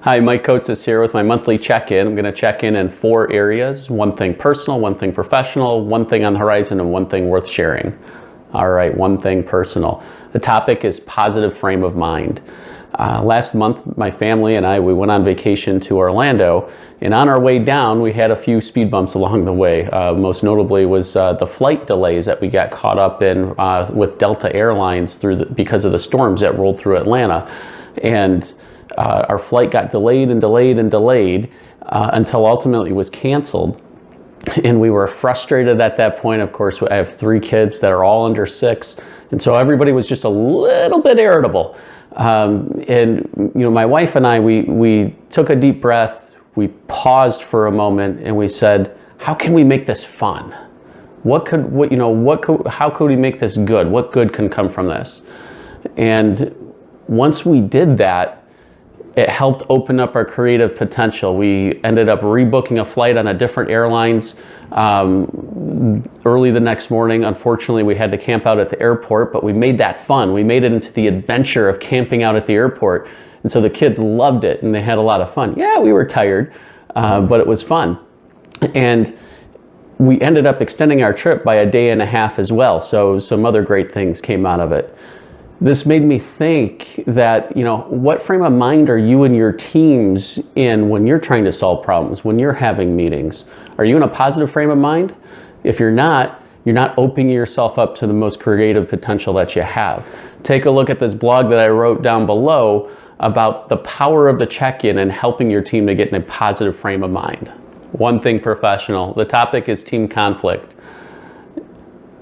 Hi, Mike Coates is here with my monthly check-in. I'm going to check in 4 areas: one thing personal, one thing professional, one thing on the horizon, and one thing worth sharing. All right, one thing personal. The topic is positive frame of mind. Last month, my family and I, we went on vacation to Orlando, and on our way down, we had a few speed bumps along the way. Most notably was the flight delays that we got caught up in with Delta Airlines because of the storms that rolled through Atlanta. And our flight got delayed until ultimately it was canceled. And we were frustrated at that point. Of course, I have 3 kids that are all under 6. And so everybody was just a little bit irritable. My wife and I, we took a deep breath, we paused for a moment, and we said, how can we make this fun? How could we make this good? What good can come from this? And once we did that, it helped open up our creative potential. We ended up rebooking a flight on a different airlines early the next morning. Unfortunately, we had to camp out at the airport, but we made that fun. We made it into the adventure of camping out at the airport. And so the kids loved it and they had a lot of fun. Yeah, we were tired, but it was fun. And we ended up extending our trip by a day and a half as well. So some other great things came out of it. This made me think that, what frame of mind are you and your teams in when you're trying to solve problems, when you're having meetings? Are you in a positive frame of mind? If you're not opening yourself up to the most creative potential that you have. Take a look at this blog that I wrote down below about the power of the check-in and helping your team to get in a positive frame of mind. One thing professional. The topic is team conflict.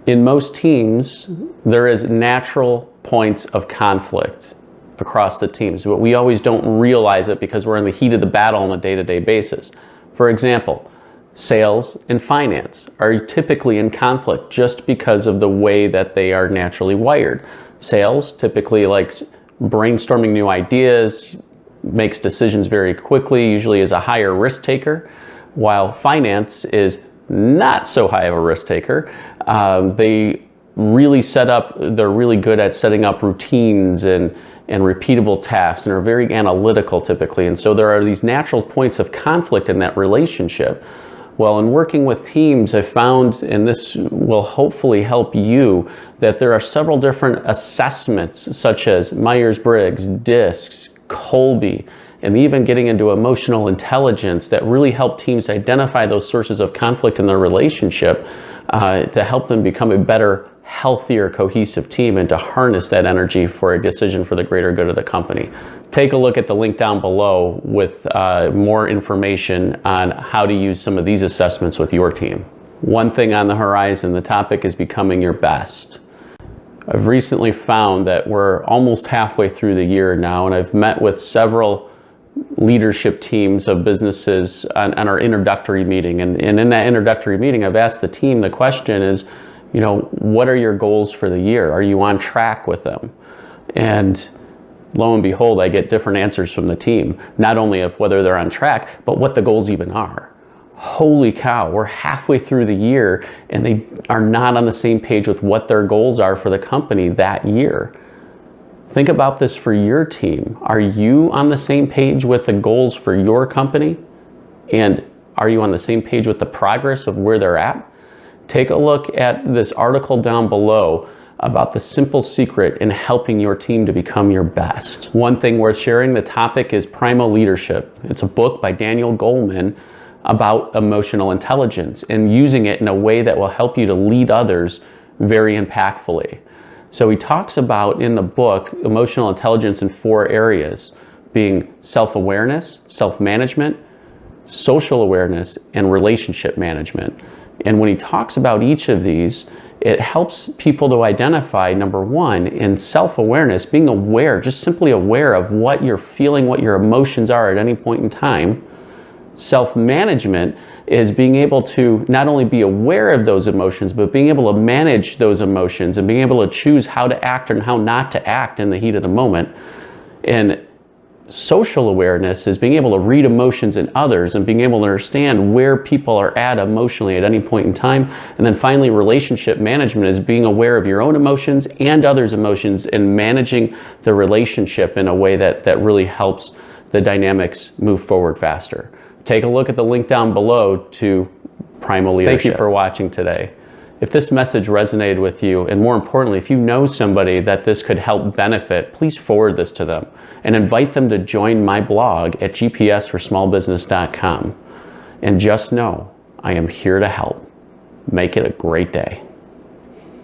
In most teams, there is natural points of conflict across the teams, but we always don't realize it because we're in the heat of the battle on a day-to-day basis. For example, sales and finance are typically in conflict just because of the way that they are naturally wired. Sales typically likes brainstorming new ideas, makes decisions very quickly, usually is a higher risk taker, while finance is not so high of a risk taker. They're really good at setting up routines and repeatable tasks and are very analytical typically. And so there are these natural points of conflict in that relationship. Well, in working with teams, I found, and this will hopefully help you, that there are several different assessments such as Myers-Briggs, DISC, Colby, and even getting into emotional intelligence that really help teams identify those sources of conflict in their relationship to help them become a better, healthier, cohesive team and to harness that energy for a decision for the greater good of the company. Take a look at the link down below with more information on how to use some of these assessments with your team. One thing on the horizon, the topic is becoming your best. I've recently found that we're almost halfway through the year now, and I've met with several leadership teams of businesses on our introductory meeting. And in that introductory meeting, I've asked the team, the question is, what are your goals for the year? Are you on track with them? And lo and behold, I get different answers from the team, not only of whether they're on track, but what the goals even are. Holy cow, we're halfway through the year and they are not on the same page with what their goals are for the company that year. Think about this for your team. Are you on the same page with the goals for your company? And are you on the same page with the progress of where they're at? Take a look at this article down below about the simple secret in helping your team to become your best. One thing worth sharing, the topic is Primal Leadership. It's a book by Daniel Goleman about emotional intelligence and using it in a way that will help you to lead others very impactfully. So he talks about in the book emotional intelligence in 4 areas, being self-awareness, self-management, social awareness, and relationship management. And when he talks about each of these, it helps people to identify, number 1, in self-awareness, being aware, just simply aware of what you're feeling, what your emotions are at any point in time. Self-management is being able to not only be aware of those emotions, but being able to manage those emotions and being able to choose how to act and how not to act in the heat of the moment. And social awareness is being able to read emotions in others and being able to understand where people are at emotionally at any point in time. And then finally, relationship management is being aware of your own emotions and others' emotions and managing the relationship in a way that really helps the dynamics move forward faster. Take a look at the link down below to Primal Leadership. Thank you for watching today. If this message resonated with you, and more importantly, if you know somebody that this could help benefit, please forward this to them and invite them to join my blog at gpsforsmallbusiness.com. And just know, I am here to help. Make it a great day.